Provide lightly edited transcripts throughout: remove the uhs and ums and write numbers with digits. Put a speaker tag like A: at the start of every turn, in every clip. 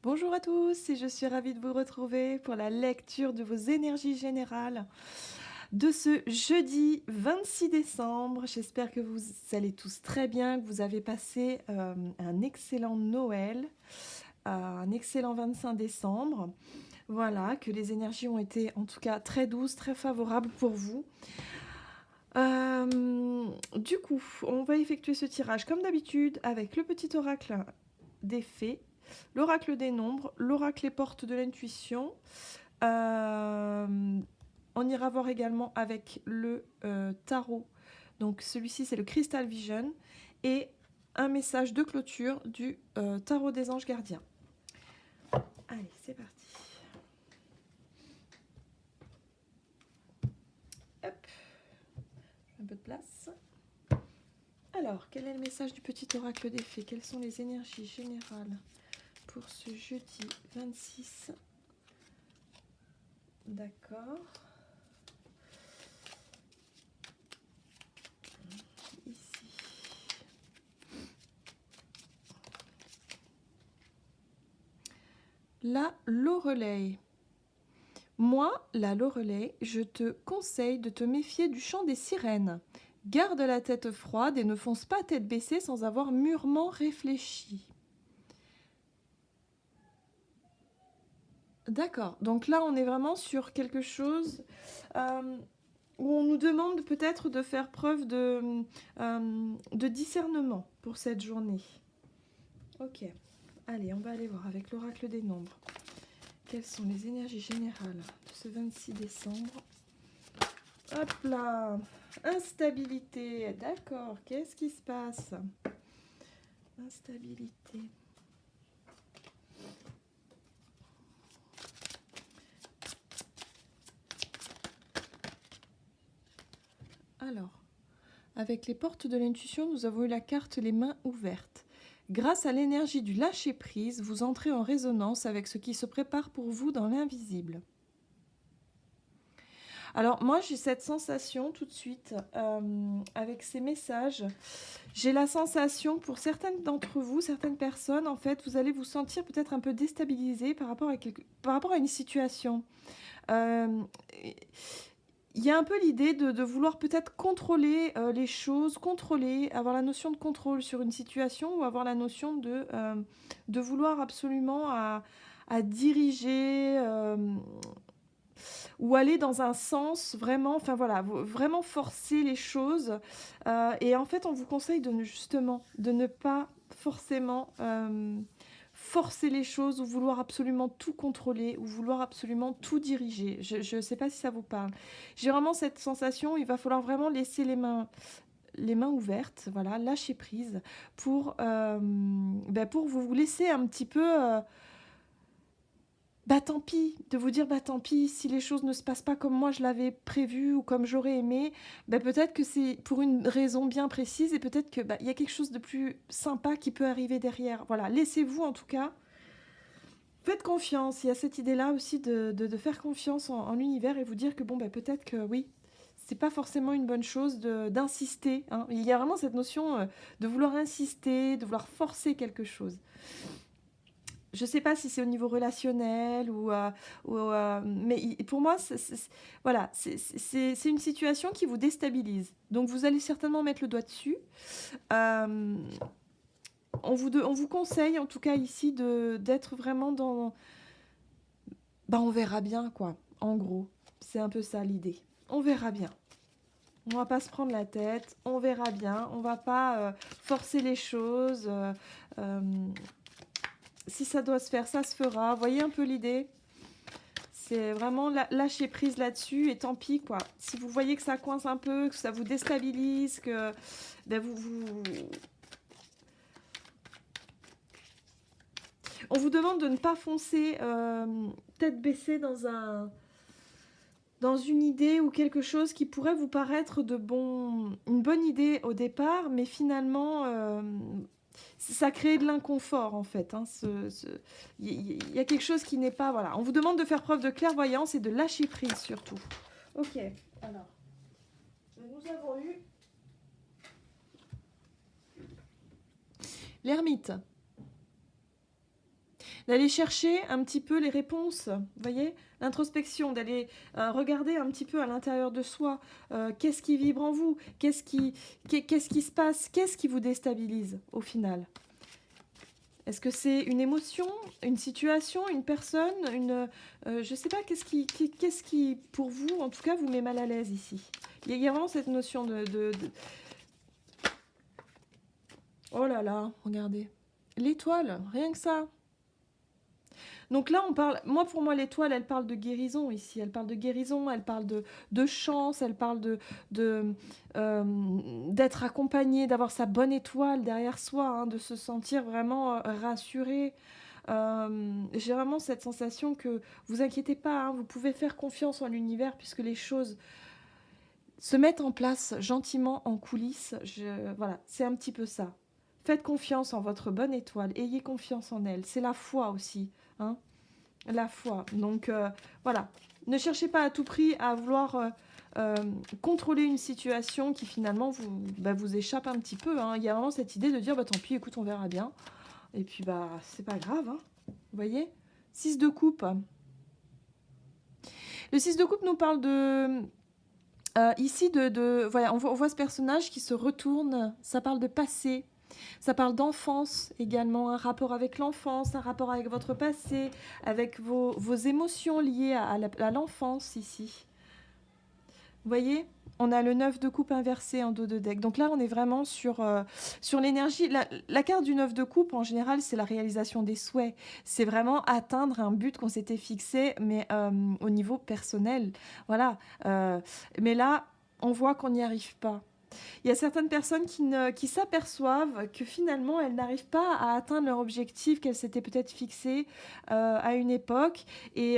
A: Bonjour à tous et je suis ravie de vous retrouver pour la lecture de vos énergies générales de ce jeudi 26 décembre. J'espère que vous allez tous très bien, que vous avez passé un excellent Noël, un excellent 25 décembre. Voilà, que les énergies ont été en tout cas très douces, très favorables pour vous. Du coup, on va effectuer ce tirage comme d'habitude avec le petit oracle des fées, l'oracle des nombres, l'oracle les portes de l'intuition. On ira voir également avec le tarot. Donc celui-ci c'est le Crystal Vision et un message de clôture du tarot des anges gardiens. Allez, c'est parti. Hop, un peu de place. Alors, quel est le message du petit oracle des fées? Quelles sont les énergies générales pour ce jeudi 26? D'accord. Ici. La Loreley. Moi, la Loreley, je te conseille de te méfier du chant des sirènes. Garde la tête froide et ne fonce pas tête baissée sans avoir mûrement réfléchi. D'accord, donc là on est vraiment sur quelque chose où on nous demande peut-être de faire preuve de discernement pour cette journée. Ok, allez, on va aller voir avec l'oracle des nombres. Quelles sont les énergies générales de ce 26 décembre? Hop là, instabilité, d'accord, qu'est-ce qui se passe? Instabilité. Alors, avec les portes de l'intuition, nous avons eu la carte les mains ouvertes. Grâce à l'énergie du lâcher-prise, vous entrez en résonance avec ce qui se prépare pour vous dans l'invisible. Alors moi j'ai cette sensation tout de suite avec ces messages. J'ai la sensation pour certaines d'entre vous, certaines personnes, en fait, vous allez vous sentir peut-être un peu déstabilisé par rapport à une situation. Euh, Il y a un peu l'idée de vouloir peut-être contrôler les choses, contrôler, avoir la notion de contrôle sur une situation ou avoir la notion de vouloir absolument à diriger ou aller dans un sens vraiment, enfin voilà, vraiment forcer les choses. Et en fait, on vous conseille justement de ne pas forcément forcer les choses ou vouloir absolument tout contrôler ou vouloir absolument tout diriger. Je ne sais pas si ça vous parle. J'ai vraiment cette sensation, il va falloir vraiment laisser les mains ouvertes, voilà, lâcher prise pour vous laisser un petit peu bah tant pis, de vous dire bah tant pis si les choses ne se passent pas comme moi je l'avais prévu ou comme j'aurais aimé, bah peut-être que c'est pour une raison bien précise et peut-être que bah, y a quelque chose de plus sympa qui peut arriver derrière. Voilà, laissez-vous en tout cas, faites confiance. Il y a cette idée-là aussi de faire confiance en l'univers et vous dire que bon bah peut-être que oui, c'est pas forcément une bonne chose d'insister. Hein. Il y a vraiment cette notion de vouloir insister, de vouloir forcer quelque chose. Je ne sais pas si c'est au niveau relationnel mais pour moi, voilà, c'est une situation qui vous déstabilise. Donc vous allez certainement mettre le doigt dessus. Euh, on vous conseille, en tout cas ici, d'être vraiment dans... Bah, on verra bien, quoi. En gros, c'est un peu ça l'idée. On verra bien. On va pas se prendre la tête. On verra bien. On va pas forcer les choses. Euh, si ça doit se faire, ça se fera. Vous voyez un peu l'idée? C'est vraiment lâcher prise là-dessus et tant pis quoi. Si vous voyez que ça coince un peu, que ça vous déstabilise, que ben on vous demande de ne pas foncer tête baissée dans une idée ou quelque chose qui pourrait vous paraître une bonne idée au départ, mais finalement ça crée de l'inconfort en fait. Hein, y a quelque chose qui n'est pas... Voilà. On vous demande de faire preuve de clairvoyance et de lâcher prise surtout. Ok, alors, nous avons eu l'ermite. d'aller chercher un petit peu les réponses, vous voyez, l'introspection, d'aller regarder un petit peu à l'intérieur de soi, qu'est-ce qui vibre en vous, qu'est-ce qui se passe, qu'est-ce qui vous déstabilise au final. Est-ce que c'est une émotion, une situation, une personne, je ne sais pas, qu'est-ce qui, pour vous, en tout cas, vous met mal à l'aise ici. Il y a vraiment cette notion de... Oh là là, regardez. L'étoile, rien que ça. Donc là, on parle, pour moi, l'étoile, elle parle de guérison ici. Elle parle de guérison, elle parle de chance, elle parle de, d'être accompagné, d'avoir sa bonne étoile derrière soi, hein, de se sentir vraiment rassuré. J'ai vraiment cette sensation que vous inquiétez pas, hein, vous pouvez faire confiance en l'univers puisque les choses se mettent en place gentiment en coulisses. Voilà, c'est un petit peu ça. Faites confiance en votre bonne étoile, ayez confiance en elle. C'est la foi aussi, hein, la foi. Donc voilà, ne cherchez pas à tout prix à vouloir contrôler une situation qui finalement vous échappe un petit peu, hein. Il y a vraiment cette idée de dire tant pis, écoute, on verra bien. Et puis c'est pas grave, hein. Vous voyez, 6 de coupe. Le 6 de coupe nous parle de... ici, voilà, on voit ce personnage qui se retourne, ça parle de passé. Ça parle d'enfance également, un rapport avec l'enfance, un rapport avec votre passé, avec vos émotions liées à l'enfance ici. Vous voyez, on a le 9 de coupe inversé en dos de deck. Donc là, on est vraiment sur l'énergie. La carte du 9 de coupe, en général, c'est la réalisation des souhaits. C'est vraiment atteindre un but qu'on s'était fixé, mais au niveau personnel. Voilà. Mais là, on voit qu'on n'y arrive pas. Il y a certaines personnes qui s'aperçoivent que finalement, elles n'arrivent pas à atteindre leur objectif qu'elles s'étaient peut-être fixé à une époque. Et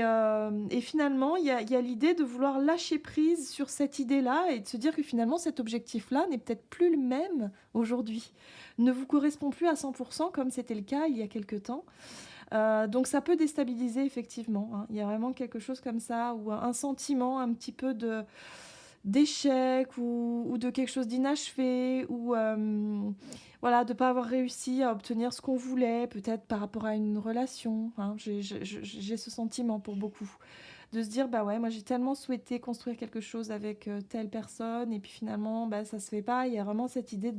A: finalement, il y a l'idée de vouloir lâcher prise sur cette idée-là et de se dire que finalement, cet objectif-là n'est peut-être plus le même aujourd'hui, ne vous correspond plus à 100% comme c'était le cas il y a quelque temps. Donc ça peut déstabiliser effectivement, hein. Il y a vraiment quelque chose comme ça, ou un sentiment un petit peu d'échec ou de quelque chose d'inachevé, ou voilà, de ne pas avoir réussi à obtenir ce qu'on voulait, peut-être par rapport à une relation, hein. J'ai ce sentiment pour beaucoup, de se dire, ouais, moi j'ai tellement souhaité construire quelque chose avec telle personne, et puis finalement, ça se fait pas. Il y a vraiment cette idée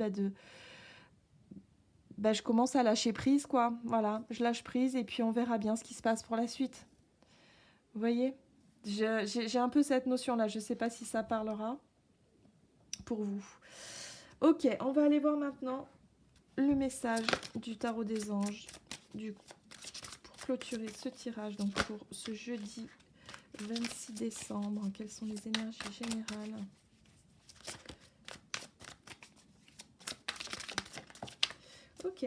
A: je commence à lâcher prise, quoi. Voilà, je lâche prise, et puis on verra bien ce qui se passe pour la suite. Vous voyez, j'ai un peu cette notion-là. Je ne sais pas si ça parlera pour vous. Ok, on va aller voir maintenant le message du tarot des anges pour clôturer ce tirage, donc pour ce jeudi 26 décembre. Quelles sont les énergies générales ? Ok,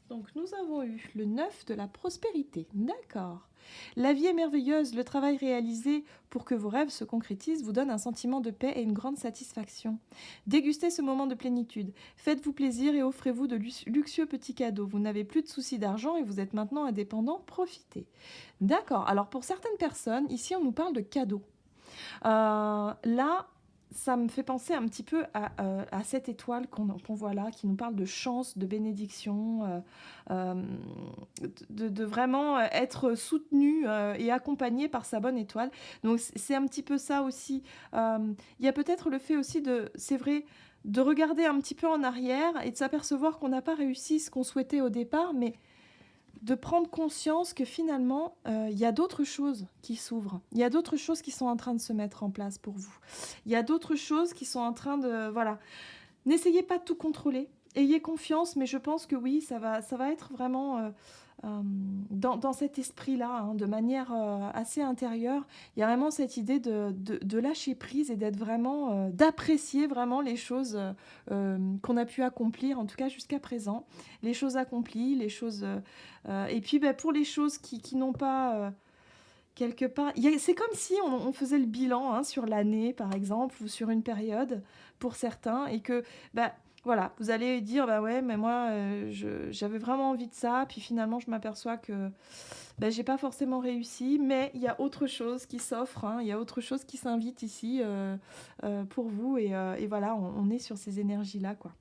A: donc nous avons eu le 9 de la prospérité. D'accord. La vie est merveilleuse, le travail réalisé pour que vos rêves se concrétisent vous donne un sentiment de paix et une grande satisfaction. Dégustez ce moment de plénitude. Faites-vous plaisir et offrez-vous de luxueux petits cadeaux. Vous n'avez plus de soucis d'argent et vous êtes maintenant indépendant. Profitez. D'accord. Alors pour certaines personnes, ici on nous parle de cadeaux. Là, ça me fait penser un petit peu à cette étoile qu'on voit là, qui nous parle de chance, de bénédiction, de vraiment être soutenu et accompagné par sa bonne étoile. Donc c'est un petit peu ça aussi. Il y a peut-être le fait aussi c'est vrai, de regarder un petit peu en arrière et de s'apercevoir qu'on n'a pas réussi ce qu'on souhaitait au départ, mais de prendre conscience que finalement, il y a d'autres choses qui s'ouvrent. Il y a d'autres choses qui sont en train de se mettre en place pour vous. Il y a d'autres choses qui sont en train de... Voilà. N'essayez pas de tout contrôler. Ayez confiance, mais je pense que oui, ça va être vraiment dans cet esprit-là, hein, de manière assez intérieure. Il y a vraiment cette idée de lâcher prise et d'être vraiment, d'apprécier vraiment les choses qu'on a pu accomplir, en tout cas jusqu'à présent. Les choses accomplies, les choses... et puis pour les choses qui n'ont pas... quelque part, c'est comme si on faisait le bilan, hein, sur l'année, par exemple, ou sur une période, pour certains, et que, voilà, vous allez dire, ouais, mais moi, j'avais vraiment envie de ça, puis finalement, je m'aperçois que j'ai pas forcément réussi, mais il y a autre chose qui s'offre, hein, il y a autre chose qui s'invite ici pour vous, et voilà, on est sur ces énergies-là, quoi.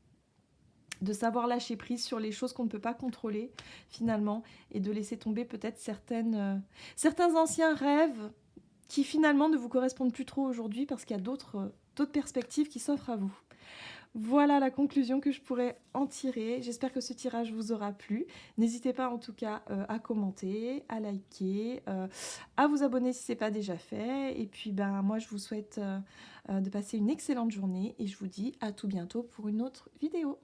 A: de savoir lâcher prise sur les choses qu'on ne peut pas contrôler finalement et de laisser tomber peut-être certains anciens rêves qui finalement ne vous correspondent plus trop aujourd'hui parce qu'il y a d'autres perspectives qui s'offrent à vous. Voilà la conclusion que je pourrais en tirer. J'espère que ce tirage vous aura plu. N'hésitez pas en tout cas à commenter, à liker, à vous abonner si ce n'est pas déjà fait. Et puis moi je vous souhaite de passer une excellente journée et je vous dis à tout bientôt pour une autre vidéo.